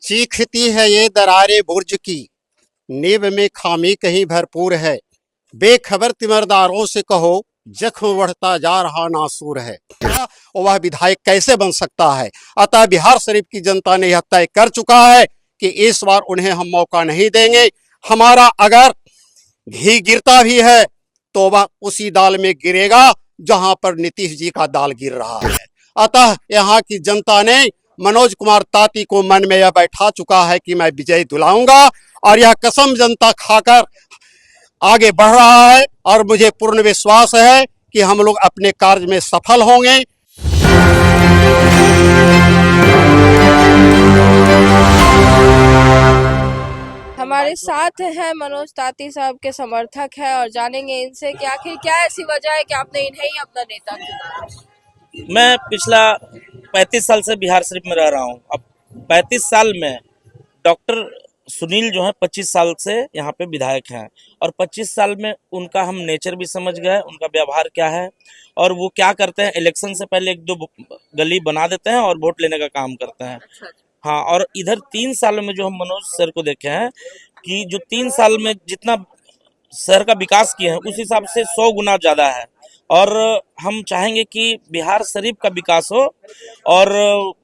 चीखती है ये दरारे बुर्ज की, नींव में खामी कहीं भरपूर है। बेखबर तिमरदारों से कहो, जख्म बढ़ता जा रहा नासूर है। वह विधायक कैसे बन सकता है? अतः बिहार शरीफ की जनता ने यह तय कर चुका है कि इस बार उन्हें हम मौका नहीं देंगे। हमारा अगर घी गिरता भी है तो वह उसी दाल में गिरेगा जहां पर नीतीश जी का दाल गिर रहा है। अतः यहाँ की जनता ने मनोज कुमार ताती को मन में यह बैठा चुका है कि मैं विजय दिलाऊंगा, और यह कसम जनता खाकर आगे बढ़ रहा है। और मुझे पूर्ण विश्वास है कि हम लोग अपने कार्य में सफल होंगे। हमारे साथ हैं मनोज ताती साहब के समर्थक हैं और जानेंगे इनसे कि आखिर क्या ऐसी वजह है कि आपने इन्हें ही अपना नेता चुना। मैं पिछला 35 साल से बिहार शरीफ में रह रहा हूँ। अब 35 साल में डॉक्टर सुनील जो है 25 साल से यहाँ पे विधायक हैं, और 25 साल में उनका हम नेचर भी समझ गए, उनका व्यवहार क्या है और वो क्या करते हैं। इलेक्शन से पहले 1-2 गली बना देते हैं और वोट लेने का काम करते हैं। हाँ, और इधर 3 सालों में जो हम मनोज सर को देखे हैं कि जो 3 साल में जितना शहर का विकास किए हैं उस हिसाब से 100 गुना ज़्यादा है। और हम चाहेंगे कि बिहार शरीफ का विकास हो और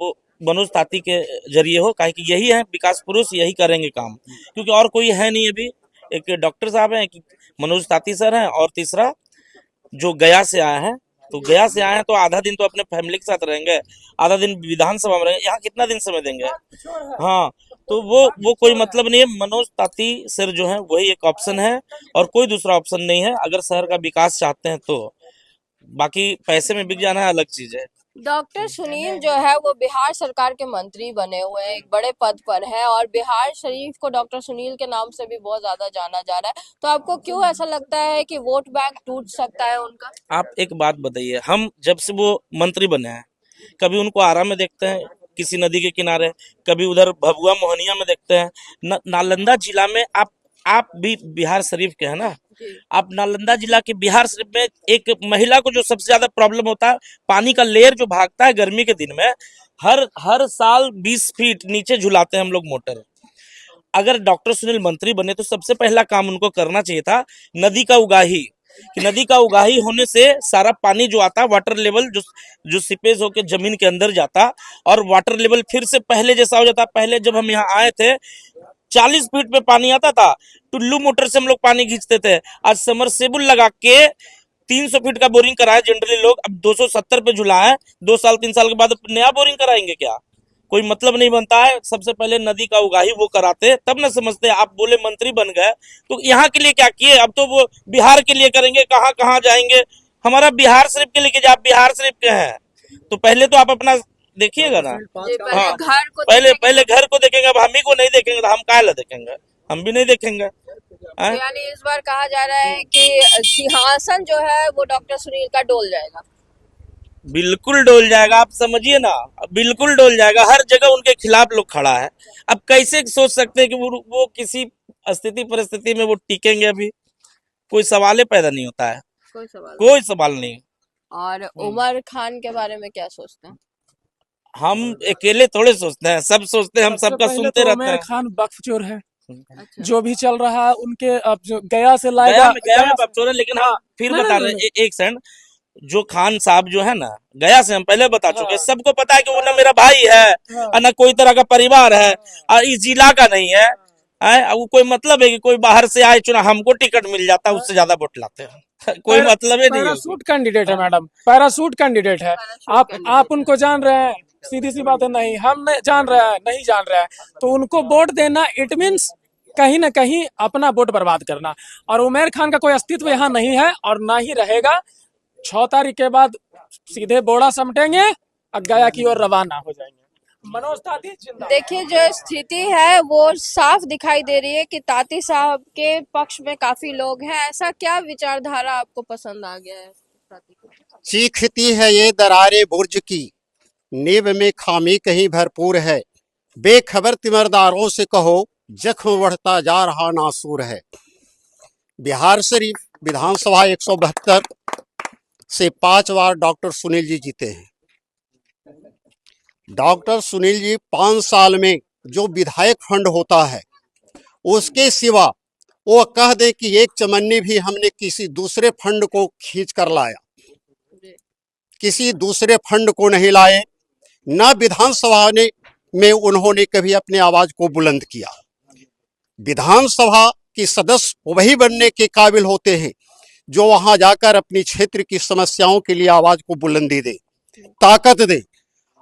वो मनोज ताती के जरिए हो, काहे कि यही है विकास पुरुष, यही करेंगे काम, क्योंकि और कोई है नहीं। अभी एक डॉक्टर साहब हैं, एक मनोज ताती सर हैं, और तीसरा जो गया से आए हैं। तो गया से आए हैं तो आधा दिन तो अपने फैमिली के साथ रहेंगे, आधा दिन विधानसभा में रहेंगे। यहाँ कितना दिन समय देंगे? हाँ, तो वो कोई मतलब नहीं है। मनोज ताती सर जो है वही एक ऑप्शन है और कोई दूसरा ऑप्शन नहीं है अगर शहर का विकास चाहते हैं तो। बाकी पैसे में बिक जाना अलग चीज है। डॉक्टर सुनील जो है वो बिहार सरकार के मंत्री बने हुए हैं, एक बड़े पद पर है, और बिहार शरीफ को डॉक्टर सुनील के नाम से भी बहुत ज्यादा जाना जा रहा है। तो आपको क्यों ऐसा लगता है कि वोट बैंक टूट सकता है उनका? आप एक बात बताइए, हम जब से वो मंत्री बने हैं कभी उनको आरा में देखते हैं किसी नदी के किनारे, कभी उधर भभुआ मोहनिया में देखते हैं। नालंदा जिला में आप भी बिहार शरीफ के हैं ना, आप नालंदा जिला के बिहार शरीफ में एक महिला को जो सबसे ज्यादा प्रॉब्लम होता है, पानी का लेयर जो भागता है गर्मी के दिन में, हर साल 20 फीट नीचे झुलाते हैं हम लोग मोटर। अगर डॉक्टर सुनील मंत्री बने तो सबसे पहला काम उनको करना चाहिए था नदी का उगाही, कि नदी का उगाही होने से सारा पानी जो आता, वाटर लेवल जो सिपेज होकर जमीन के अंदर जाता और वाटर लेवल फिर से पहले जैसा हो जाता। पहले जब हम यहाँ आए थे 40 फीट पे पानी आता था, टुल्लू मोटर से हम लोग पानी खींचते थे। आज समरसेबुल लगा के 300 फीट का बोरिंग कराए जनरली लोग, अब 270 पे झुला है। 2 साल 3 साल के बाद नया बोरिंग कराएंगे क्या? कोई मतलब नहीं बनता है। सबसे पहले नदी का उगाही वो कराते तब न समझते। आप बोले मंत्री बन गए तो यहाँ के लिए क्या किए? अब तो वो बिहार के लिए करेंगे, कहाँ कहाँ जाएंगे। हमारा बिहार शरीफ के लिए, आप बिहार शरीफ के हैं तो पहले तो आप अपना देखिएगा ना। हाँ, पहले घर को देखेंगे। अब हम ही को नहीं देखेंगे तो हम काहे ला देखेंगे? हम भी नहीं देखेंगे। यानी इस बार कहा जा रहा है कि सिंहासन जो है वो डॉक्टर सुनील का डोल जाएगा। बिल्कुल डोल जाएगा, आप समझिए ना, बिल्कुल डोल जाएगा। हर जगह उनके खिलाफ लोग खड़ा है। अब कैसे सोच सकते हैं कि वो किसी स्थिति परिस्थिति में वो टिकेंगे? अभी कोई सवाल पैदा नहीं होता है, कोई सवाल नहीं। और उमर खान के बारे में क्या सोचते हैं? हम अकेले थोड़े सोचते हैं, सब सोचते हैं, हम सबका सुनते रहते हैं। उमर खान बख्तचोर है। अच्छा। जो भी चल रहा है उनके, अब जो गया से लाएगा, गया में बख्तचोर है। लेकिन हम फिर बता रहे हैं, एक सेकंड, जो खान साहब जो है ना, गया से हम पहले बता चुके हैं। सबको पता है कि वो ना मेरा भाई है और ना कोई तरह का परिवार है और इस जिला का नहीं है। वो कोई मतलब है कि कोई बाहर से आए चुना, हमको टिकट मिल जाता है उससे ज्यादा वोट लाते हैं। कोई मतलब ही नहीं है। पैरासूट कैंडिडेट है मैडम, पैरासूट कैंडिडेट है। आप उनको जान रहे हैं? सीधी सी बात है, नहीं हम जान रहे हैं, नहीं जान रहे हैं तो उनको वोट देना इट मीन्स कहीं ना कहीं अपना वोट बर्बाद करना। और उमर खान का कोई अस्तित्व यहाँ नहीं है और ना ही रहेगा। 6 तारीख के बाद सीधे बोड़ा समेटेंगे और गया की ओर रवाना हो जाएंगे। मनोज ताती जिंदाबाद। देखिए, जो स्थिति है वो साफ दिखाई दे रही है कि ताती साहब के पक्ष में काफी लोग हैं। ऐसा क्या विचारधारा आपको पसंद आ गया है? चीखती है ये दरारे बुर्ज की, नींव में खामी कहीं भरपूर है। बेखबर तिमरदारों से कहो, जख्म बढ़ता जा रहा नासूर है। बिहार शरीफ विधानसभा 172 से 5 बार डॉक्टर सुनील जी जीते हैं। डॉक्टर सुनील जी 5 साल में जो विधायक फंड होता है उसके सिवा वो कह दे कि एक चमन्नी भी हमने किसी दूसरे फंड को खींच कर लाया, किसी दूसरे फंड को नहीं लाए। न विधानसभा में उन्होंने कभी अपनी आवाज को बुलंद किया। विधानसभा की सदस्य वही बनने के काबिल होते हैं जो वहां जाकर अपनी क्षेत्र की समस्याओं के लिए आवाज को बुलंदी दे, ताकत दे।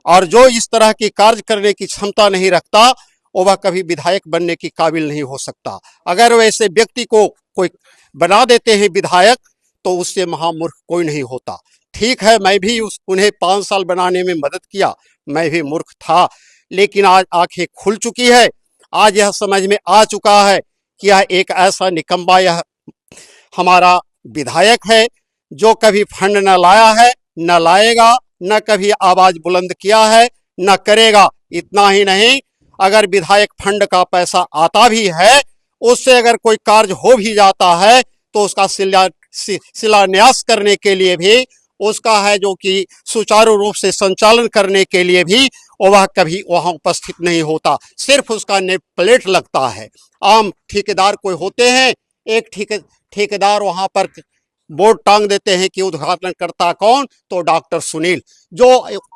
और जो इस तरह की कार्य करने की क्षमता नहीं रखता वह कभी विधायक बनने की काबिल नहीं हो सकता। अगर वैसे व्यक्ति को कोई बना देते हैं विधायक तो उससे महामूर्ख कोई नहीं होता। ठीक है, मैं भी उन्हें 5 साल बनाने में मदद किया, मैं भी मूर्ख था, लेकिन आज आंखें खुल चुकी है। आज यह समझ में आ चुका है कि यह एक ऐसा निकम्मा यह हमारा विधायक है जो कभी फंड न लाया है, न लाएगा, न कभी आवाज बुलंद किया है, न करेगा। इतना ही नहीं, अगर विधायक फंड का पैसा आता भी है, उससे अगर कोई कार्य हो भी जाता है तो उसका शिलान्यास करने के लिए भी, उसका है जो कि सुचारू रूप से संचालन करने के लिए भी वह कभी वहां उपस्थित नहीं होता। सिर्फ उसका नेम प्लेट लगता है। आम ठेकेदार कोई होते हैं, एक ठेकेदार वहां पर बोर्ड टांग देते हैं कि उद्घाटनकर्ता कौन, तो डॉक्टर सुनील, जो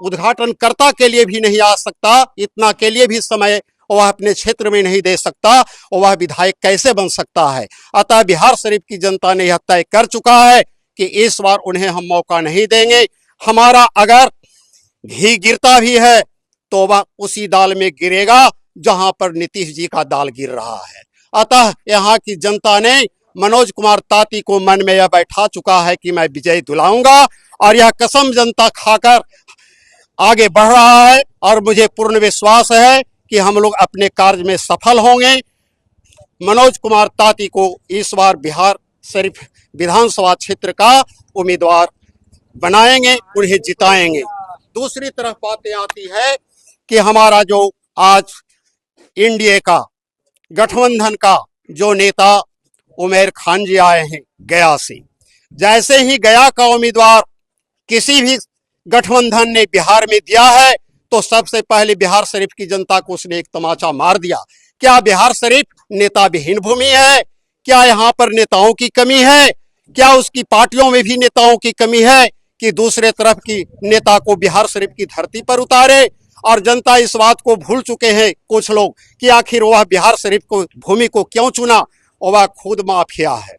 उद्घाटनकर्ता के लिए भी नहीं आ सकता, इतना के लिए भी समय वह अपने क्षेत्र में नहीं दे सकता, वह विधायक कैसे बन सकता है। अतः बिहार शरीफ की जनता ने यह तय कर चुका है कि इस बार उन्हें हम मौका नहीं देंगे। हमारा अगर घी गिरता भी है तो वह उसी दाल में गिरेगा जहां पर नीतीश जी का दाल गिर रहा है। अतः यहाँ की जनता ने मनोज कुमार ताती को मन में यह बैठा चुका है कि मैं विजय दिलाऊंगा, और यह कसम जनता खाकर आगे बढ़ रहा है। और मुझे पूर्ण विश्वास है कि हम लोग अपने कार्य में सफल होंगे। मनोज कुमार ताती को इस बार बिहार शरीफ विधानसभा क्षेत्र का उम्मीदवार बनाएंगे, उन्हें जिताएंगे। दूसरी तरफ बातें आती है कि हमारा जो आज एनडीए का गठबंधन का जो नेता उमेर खान जी आए हैं गया से, जैसे ही गया का उम्मीदवार किसी भी गठबंधन ने बिहार में दिया है तो सबसे पहले बिहार शरीफ की जनता को उसने एक तमाचा मार दिया। क्या बिहार शरीफ नेता विहीन भूमि है? क्या यहाँ पर नेताओं की कमी है? क्या उसकी पार्टियों में भी नेताओं की कमी है कि दूसरे तरफ की नेता को बिहार शरीफ की धरती पर उतारे? और जनता इस बात को भूल चुके हैं कुछ लोग कि आखिर वह बिहार शरीफ को भूमि को क्यों चुना। वह खुद माफिया है।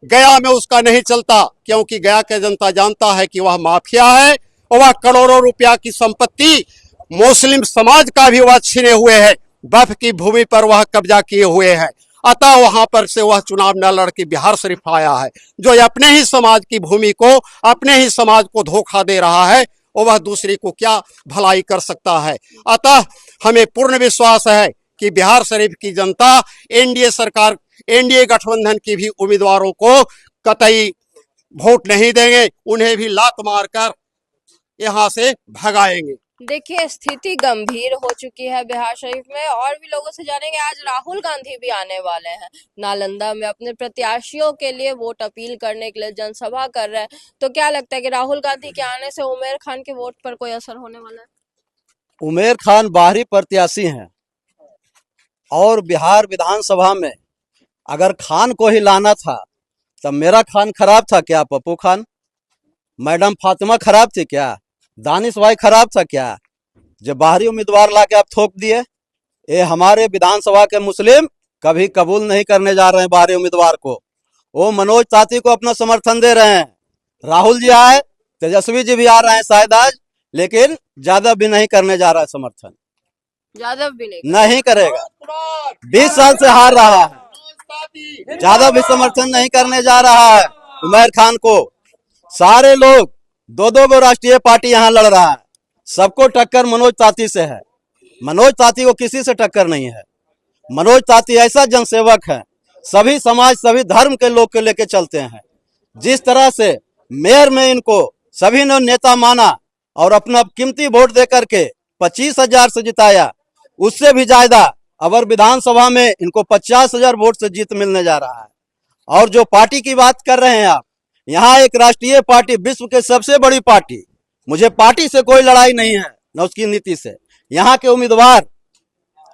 गया में उसका नहीं चलता क्योंकि गया का जनता जानता है कि वह माफिया है। वह करोड़ों रुपया की संपत्ति मुस्लिम समाज का भी वह छीने हुए है, वक्फ की भूमि पर वह कब्जा किए हुए है। अतः वहां पर से वह चुनाव न लड़ के बिहार शरीफ आया है। जो अपने ही समाज की भूमि को, अपने ही समाज को धोखा दे रहा है, वह दूसरे को क्या भलाई कर सकता है। अतः हमें पूर्ण विश्वास है कि बिहार शरीफ की जनता एनडीए सरकार, एनडीए गठबंधन की भी उम्मीदवारों को कतई वोट नहीं देंगे, उन्हें भी लात मारकर यहां से भगाएंगे। देखिए, स्थिति गंभीर हो चुकी है बिहार शरीफ में। और भी लोगों से जानेंगे। आज राहुल गांधी भी आने वाले हैं नालंदा में, अपने प्रत्याशियों के लिए वोट अपील करने के लिए जनसभा कर रहे हैं। तो क्या लगता है कि राहुल गांधी के आने से उमेर खान के वोट पर कोई असर होने वाला है? उमेर खान बाहरी प्रत्याशी हैं और बिहार विधानसभा में अगर खान को ही लाना था तब मेरा खान खराब था क्या? पप्पू खान, मैडम फातिमा खराब थी क्या? दानिश भाई खराब था क्या? जब बाहरी उम्मीदवार लाके आप थोप दिए। ये हमारे विधानसभा के मुस्लिम कभी कबूल नहीं करने जा रहे हैं बाहरी उम्मीदवार को। वो मनोज ताती को अपना समर्थन दे रहे हैं। राहुल जी आए, तेजस्वी जी भी आ रहे हैं शायद आज, लेकिन यादव भी नहीं करने जा रहा है समर्थन। यादव भी नहीं करेगा, 20 साल से हार रहा है। यादव भी समर्थन नहीं करने जा रहा है उमेर खान को। सारे लोग दो गो राष्ट्रीय पार्टी यहाँ लड़ रहा है, सबको टक्कर मनोज ताती से है। मनोज ताती को किसी से टक्कर नहीं है। मनोज ताती ऐसा जनसेवक है, सभी समाज सभी धर्म के लोग के लेके चलते हैं। जिस तरह से मेयर में इनको सभी ने नेता माना और अपना कीमती वोट दे करके 25,000 से जिताया, उससे भी ज्यादा अवर विधानसभा में इनको 50,000 वोट से जीत मिलने जा रहा है। और जो पार्टी की बात कर रहे हैं आप, यहाँ एक राष्ट्रीय पार्टी, विश्व के सबसे बड़ी पार्टी, मुझे पार्टी से कोई लड़ाई नहीं है न उसकी नीति से, यहाँ के उम्मीदवार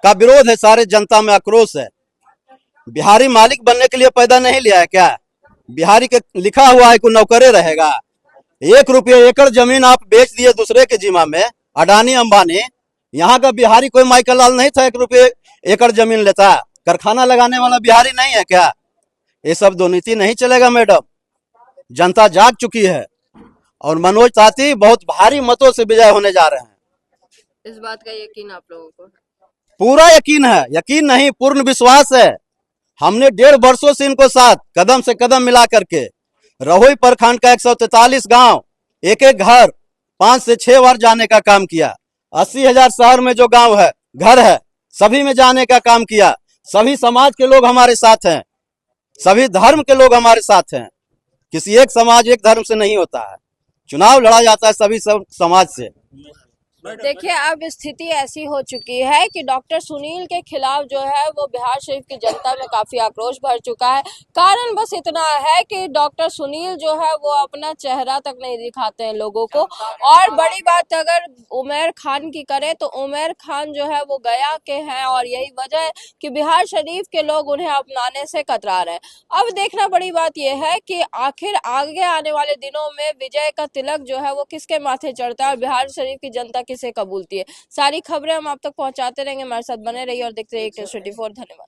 का विरोध है, सारे जनता में आक्रोश है। बिहारी मालिक बनने के लिए पैदा नहीं लिया है क्या? बिहारी के लिखा हुआ है कि नौकरे रहेगा। 1 रुपये एकड़ जमीन आप बेच दिए दूसरे के जिम्मा में, अडानी अंबानी। यहाँ का बिहारी कोई माइकल लाल नहीं था 1 रुपये एकड़ जमीन लेता। कारखाना लगाने वाला बिहारी नहीं है क्या? ये सब दुर्नीति नहीं चलेगा मैडम। जनता जाग चुकी है और मनोज ताती बहुत भारी मतों से विजय होने जा रहे हैं। इस बात का यकीन आप लोगों को? पूरा यकीन है, यकीन नहीं पूर्ण विश्वास है। हमने 1.5 वर्षों से इनको साथ कदम से कदम मिला करके रहोई प्रखंड का 143 गांव, एक एक घर 5 से 6 बार जाने का काम किया। 80,000 शहर में जो गांव है, घर है, सभी में जाने का काम किया। सभी समाज के लोग हमारे साथ हैं, सभी धर्म के लोग हमारे साथ हैं। किसी एक समाज एक धर्म से नहीं होता है, चुनाव लड़ा जाता है सभी सब समाज से। देखिए, अब स्थिति ऐसी हो चुकी है कि डॉक्टर सुनील के खिलाफ जो है वो बिहार शरीफ की जनता में काफी आक्रोश भर चुका है। कारण बस इतना है कि डॉक्टर सुनील जो है वो अपना चेहरा तक नहीं दिखाते हैं लोगों को। और बड़ी बात अगर उमर खान की करें तो उमर खान जो है वो गया के हैं और यही वजह है कि बिहार शरीफ के लोग उन्हें अपनाने से कतरा रहे हैं। अब देखना बड़ी बात यह है कि आखिर आगे आने वाले दिनों में विजय का तिलक जो है वो किसके माथे चढ़ता है और बिहार शरीफ की जनता किसे कबूलती है। सारी खबरें हम आप तक पहुंचाते रहेंगे, हमारे साथ बने रहिए और देखते रहिए News 24। धन्यवाद।